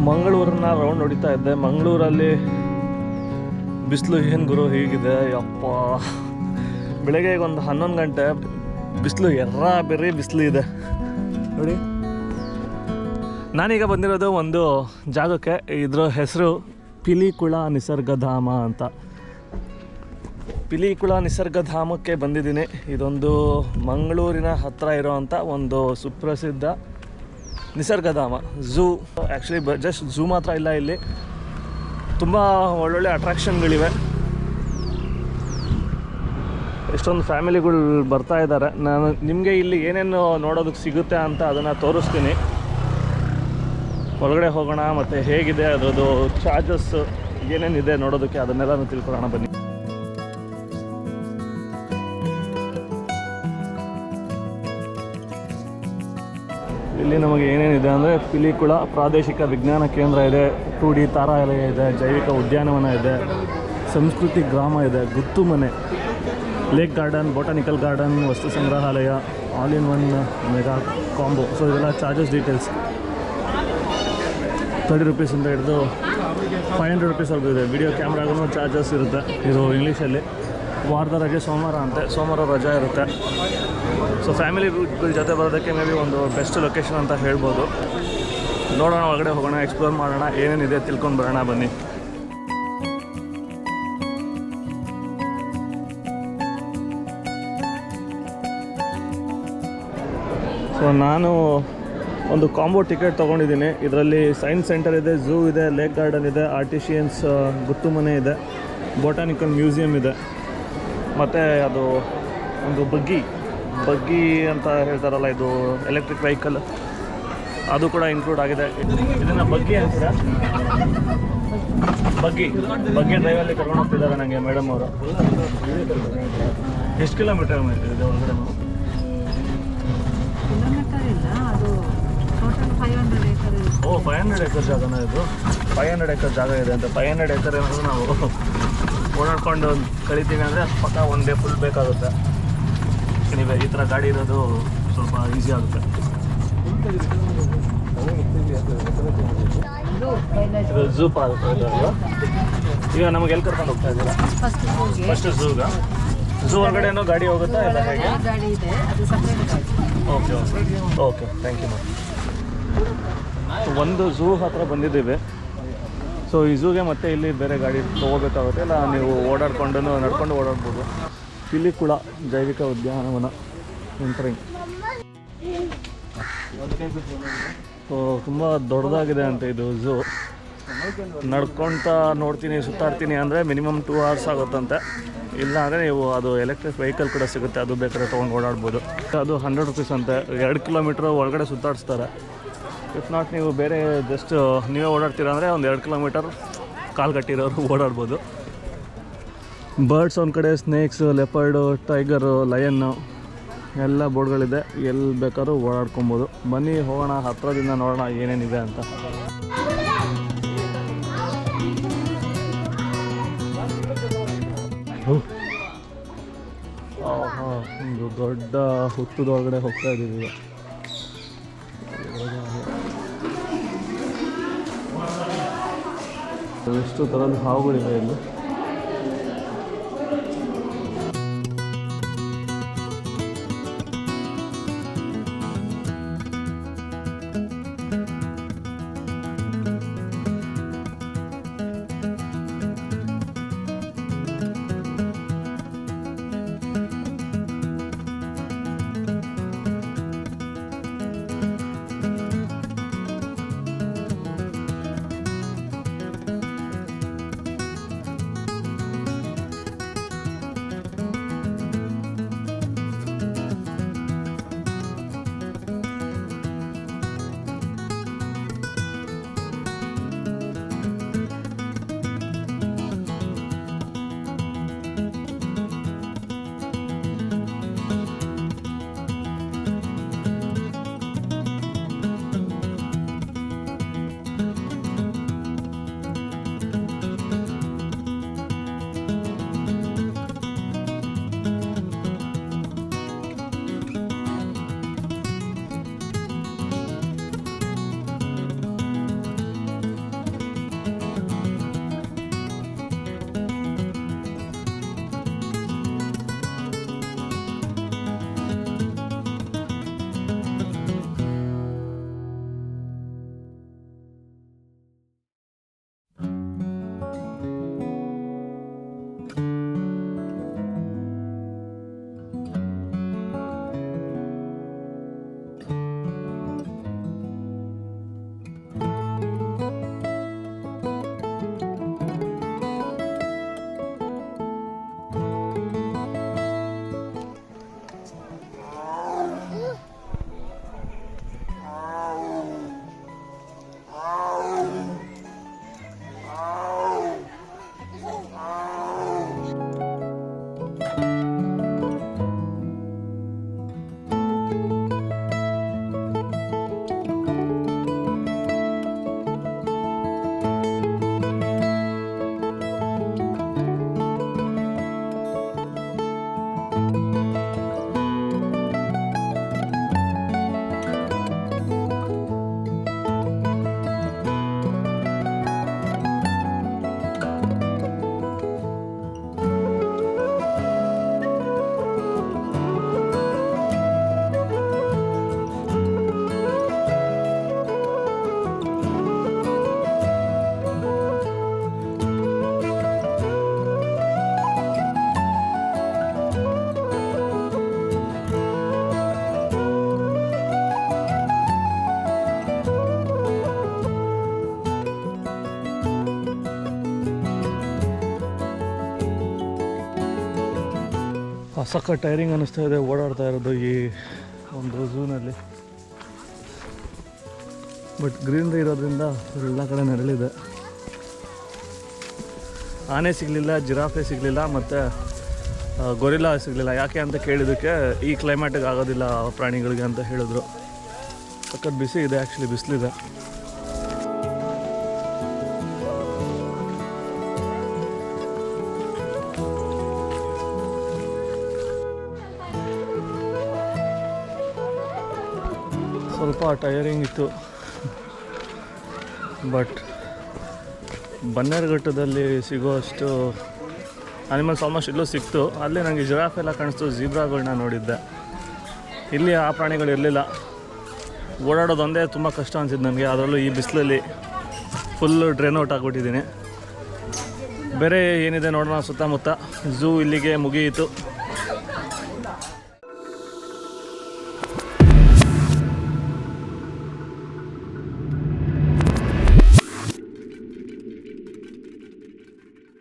ಮಂಗಳೂರನ್ನ round ಹೊಡಿತಾ ಇದ್ದೆ. ಮಂಗಳೂರಲ್ಲಿ ಬಿಸಿಲು ಏನು ಗುರು ಹೀಗಿದೆ ಯಪ್ಪ. ಬೆಳಗ್ಗೆ ಈಗ ಒಂದು 11 ಗಂಟೆ ಬಿಸಿಲು ಬೆರ್ರಿ ಬಿಸಿಲು ಇದೆ ನೋಡಿ. ನಾನೀಗ ಬಂದಿರೋದು ಒಂದು ಜಾಗಕ್ಕೆ, ಇದರ ಹೆಸರು ಪಿಲಿಕುಳ ನಿಸರ್ಗಧಾಮ ಅಂತ. ಪಿಲಿಕುಳ ನಿಸರ್ಗಧಾಮಕ್ಕೆ ಬಂದಿದ್ದೀನಿ. ಇದೊಂದು ಮಂಗಳೂರಿನ ಹತ್ತಿರ ಇರೋವಂಥ ಒಂದು ಸುಪ್ರಸಿದ್ಧ Nisargadhama. Zoo actually just zoo ಮಾತ್ರ ಇಲ್ಲ, ಇಲ್ಲಿ ತುಂಬ ಒಳ್ಳೊಳ್ಳೆ ಅಟ್ರಾಕ್ಷನ್ಗಳಿವೆ. ಎಷ್ಟೊಂದು ಫ್ಯಾಮಿಲಿಗಳು ಬರ್ತಾ ಇದ್ದಾರೆ. ನಾನು ನಿಮಗೆ ಇಲ್ಲಿ ಏನೇನು ನೋಡೋದಕ್ಕೆ ಸಿಗುತ್ತೆ ಅಂತ ಅದನ್ನು ತೋರಿಸ್ತೀನಿ. ಒಳಗಡೆ ಹೋಗೋಣ ಮತ್ತು ಹೇಗಿದೆ ಅದರದ್ದು ಚಾರ್ಜಸ್ ಏನೇನಿದೆ ನೋಡೋದಕ್ಕೆ ಅದನ್ನೆಲ್ಲ ತಿಳ್ಕೊಳ್ಳೋಣ ಬನ್ನಿ. ಇಲ್ಲಿ ನಮಗೆ ಏನೇನಿದೆ ಅಂದರೆ ಪಿಲಿಕುಳ ಪ್ರಾದೇಶಿಕ ವಿಜ್ಞಾನ ಕೇಂದ್ರ ಇದೆ, 2D ತಾರಾಲಯ ಇದೆ, ಜೈವಿಕ ಉದ್ಯಾನವನ ಇದೆ, ಸಂಸ್ಕೃತಿ ಗ್ರಾಮ ಇದೆ, ಗುತ್ತು ಮನೆ, ಲೇಕ್ ಗಾರ್ಡನ್, ಬೋಟಾನಿಕಲ್ ಗಾರ್ಡನ್, ವಸ್ತು ಸಂಗ್ರಹಾಲಯ, all in one mega combo. So ಇದೆಲ್ಲ ಚಾರ್ಜಸ್ ಡೀಟೇಲ್ಸ್ 30 ರೂಪೀಸಿಂದ ಹಿಡಿದು 500 ರೂಪೀಸ್ವರೆಗೂ ಇದೆ. ವಿಡಿಯೋ ಕ್ಯಾಮ್ರಾಗೂ ಚಾರ್ಜಸ್ ಇರುತ್ತೆ. ಇದು ಇಂಗ್ಲೀಷಲ್ಲಿ. ವಾರದ ರಜೆ ಸೋಮವಾರ ಅಂತೆ, ಸೋಮವಾರ ರಜಾ ಇರುತ್ತೆ. ಸೊ ಫ್ಯಾಮಿಲಿಗಳ ಜೊತೆ ಬರೋದಕ್ಕೆ ಮೇ ಬಿ ಒಂದು ಬೆಸ್ಟ್ ಲೊಕೇಶನ್ ಅಂತ ಹೇಳ್ಬೋದು. ನೋಡೋಣ, ಒಳಗಡೆ ಹೋಗೋಣ, ಎಕ್ಸ್ಪ್ಲೋರ್ ಮಾಡೋಣ, ಏನೇನಿದೆ ತಿಳ್ಕೊಂಡು ಬರೋಣ ಬನ್ನಿ. ಸೊ ನಾನು ಒಂದು ಕಾಂಬೋ ಟಿಕೆಟ್ ತೊಗೊಂಡಿದ್ದೀನಿ. ಇದರಲ್ಲಿ ಸೈನ್ಸ್ ಸೆಂಟರ್ ಇದೆ, ಝೂ ಇದೆ, ಲೇಕ್ ಗಾರ್ಡನ್ ಇದೆ, ಆರ್ಟಿಷಿಯನ್ಸ್ ಗುತ್ತು ಮನೆ ಇದೆ, ಬೋಟಾನಿಕಲ್ ಮ್ಯೂಸಿಯಂ ಇದೆ, ಮತ್ತು ಅದು ಒಂದು ಬಗ್ಗಿ ಅಂತ ಹೇಳ್ತಾರಲ್ಲ, ಇದು ಎಲೆಕ್ಟ್ರಿಕ್ ವೆಹಿಕಲ್, ಅದು ಕೂಡ ಇನ್ಕ್ಲೂಡ್ ಆಗಿದೆ. ಇದನ್ನು ಬಗ್ಗಿ ಅಂತೀರ? ಬಗ್ಗಿ ಡ್ರೈವಲ್ಲಿ ಕರ್ಕೊಂಡು ಹೋಗ್ತಿದ್ದಾರೆ ನನಗೆ ಮೇಡಮ್ ಅವರು. ಎಷ್ಟು ಕಿಲೋಮೀಟರ್ ಇದೆ ಒಳಗಡೆ? ಓ 500 ಎಕರ್ ಜಾಗನ ಇದು? 500 ಎಕರ್ ಜಾಗ ಇದೆ ಅಂತ. 500 ಎಕರ್ ಏನಾದರೂ ನಾವು ಓಡಾಡ್ಕೊಂಡು ಕಳಿತೀವಿ ಅಂದರೆ ಪಕ್ಕ ಒನ್ ಡೇ ಫುಲ್ ಬೇಕಾಗುತ್ತೆ. ನೀವೇ ಈ ಥರ ಗಾಡಿ ಇರೋದು ಸ್ವಲ್ಪ ಈಸಿ ಆಗುತ್ತೆ. ಇದು ಝೂ ಪಾರ್ಕ್ ಅಲ್ವಾ? ಈಗ ನಮಗೆ ಎಲ್ಲಿ ಕರ್ಕೊಂಡು ಹೋಗ್ತಾ ಇದ್ದೀರಾ? ಫಸ್ಟ್ ಝೂಗ? ಝೂ ಹೊರಗಡೆ ಏನೋ ಗಾಡಿ ಹೋಗುತ್ತಾ ಇಲ್ಲ ಹೇಗೆ? Okay okay thank you ma'am. ಒಂದು ಝೂ ಹತ್ರ ಬಂದಿದ್ದೀವಿ. ಸೊ ಈ ಝೂಗೆ ಮತ್ತೆ ಇಲ್ಲಿ ಬೇರೆ ಗಾಡಿ ತೊಗೋಬೇಕಾಗುತ್ತೆ, ಇಲ್ಲ ನೀವು ನಡ್ಕೊಂಡು ಓಡಾಡ್ಬೋದು. ಪಿಲಿಕುಳ ಜೈವಿಕ ಉದ್ಯಾನವನ ಎಂಟ್ರಿಂಗ್. ಸೊ ತುಂಬ ದೊಡ್ಡದಾಗಿದೆ ಅಂತ ಇದು ಝೂ. ನಡ್ಕೊಳ್ತಾ ನೋಡ್ತೀನಿ, ಸುತ್ತಾಡ್ತೀನಿ ಅಂದರೆ ಮಿನಿಮಮ್ 2 hours ಆಗುತ್ತಂತೆ. ಇಲ್ಲ ಅಂದರೆ ನೀವು ಅದು ಎಲೆಕ್ಟ್ರಿಕ್ ವೆಹಿಕಲ್ ಕೂಡ ಸಿಗುತ್ತೆ, ಅದು ಬೇಕಾದ್ರೆ ತೊಗೊಂಡು ಓಡಾಡ್ಬೋದು. ಅದು 100 ರೂಪೀಸ್ ಅಂತೆ. 2 ಕಿಲೋಮೀಟ್ರ್ ಒಳಗಡೆ ಸುತ್ತಾಡಿಸ್ತಾರೆ. ಇಫ್ ನಾಟ್ ನೀವು ಬೇರೆ ಜಸ್ಟ್ ನೀವೇ ಓಡಾಡ್ತೀರ ಅಂದರೆ ಒಂದು 2 ಕಿಲೋಮೀಟರ್ ಕಾಲು ಕಟ್ಟಿರೋರು ಓಡಾಡ್ಬೋದು. ಬರ್ಡ್ಸ್ ಒಂದು ಕಡೆ, ಸ್ನೇಕ್ಸ್, ಲೆಪರ್ಡು, ಟೈಗರು, ಲಯನ್ನು ಎಲ್ಲ ಬೋರ್ಡ್ಗಳಿದೆ. ಎಲ್ಲಿ ಬೇಕಾದ್ರೂ ಓಡಾಡ್ಕೊಬೋದು. ಬನ್ನಿ ಹೋಗೋಣ, ಹತ್ರದಿಂದ ನೋಡೋಣ ಏನೇನಿದೆ ಅಂತ. ಒಂದು ದೊಡ್ಡ ಹುತ್ತದೊಳಗಡೆ ಹೋಗ್ತಾ ಇದ್ದೀವಿ. ಎಷ್ಟು ಥರದ ಹಾವುಗಳಿವೆ ಇಲ್ಲಿ. ಸಕ್ಕ ಟೈರಿಂಗ್ ಅನ್ನಿಸ್ತಾ ಇದೆ ಓಡಾಡ್ತಾ ಇರೋದು ಈ ಒಂದು ಝೂನಲ್ಲಿ. ಬಟ್ ಗ್ರೀನ್ರಿ ಇರೋದ್ರಿಂದ ಎಲ್ಲ ಕಡೆ ನೆರಳಿದೆ. ಆನೆ ಸಿಗಲಿಲ್ಲ, ಜಿರಾಫೆ ಸಿಗಲಿಲ್ಲ, ಮತ್ತು ಗೊರಿಲ್ಲಾ ಸಿಗಲಿಲ್ಲ. ಯಾಕೆ ಅಂತ ಕೇಳಿದ್ದಕ್ಕೆ ಈ ಕ್ಲೈಮೇಟಿಗೆ ಆಗೋದಿಲ್ಲ ಪ್ರಾಣಿಗಳಿಗೆ ಅಂತ ಹೇಳಿದ್ರು. ಸಖತ್ ಬಿಸಿ ಇದೆ, ಆ್ಯಕ್ಚುಲಿ ಬಿಸಿಲಿದೆ. ಸ್ವಲ್ಪ ಟಯರಿಂಗ್ ಇತ್ತು. ಬಟ್ ಬನ್ನೇರುಘಟ್ಟದಲ್ಲಿ ಸಿಗೋಷ್ಟು ಅನಿಮಲ್ಸ್ ಆಲ್ಮೋಸ್ಟ್ ಇಲ್ಲೂ ಸಿಕ್ತು. ಅಲ್ಲಿ ನನಗೆ ಜಿರಾಫ್ ಎಲ್ಲ ಕಾಣಿಸ್ತು, ಝೀಬ್ರಾಗಳನ್ನ ನೋಡಿದ್ದೆ. ಇಲ್ಲಿ ಆ ಪ್ರಾಣಿಗಳು ಇರಲಿಲ್ಲ. ಓಡಾಡೋದು ಒಂದೇ ತುಂಬ ಕಷ್ಟ ಅನಿಸಿದ್ದು ನನಗೆ. ಅದರಲ್ಲೂ ಈ ಬಿಸಿಲಲ್ಲಿ ಫುಲ್ಲು ಡ್ರೈನ್ ಔಟ್ ಆಗಿಬಿಟ್ಟಿದ್ದೀನಿ. ಬೇರೆ ಏನಿದೆ ನೋಡೋಣ ಸುತ್ತಮುತ್ತ. ಝೂ ಇಲ್ಲಿಗೆ ಮುಗಿಯಿತು.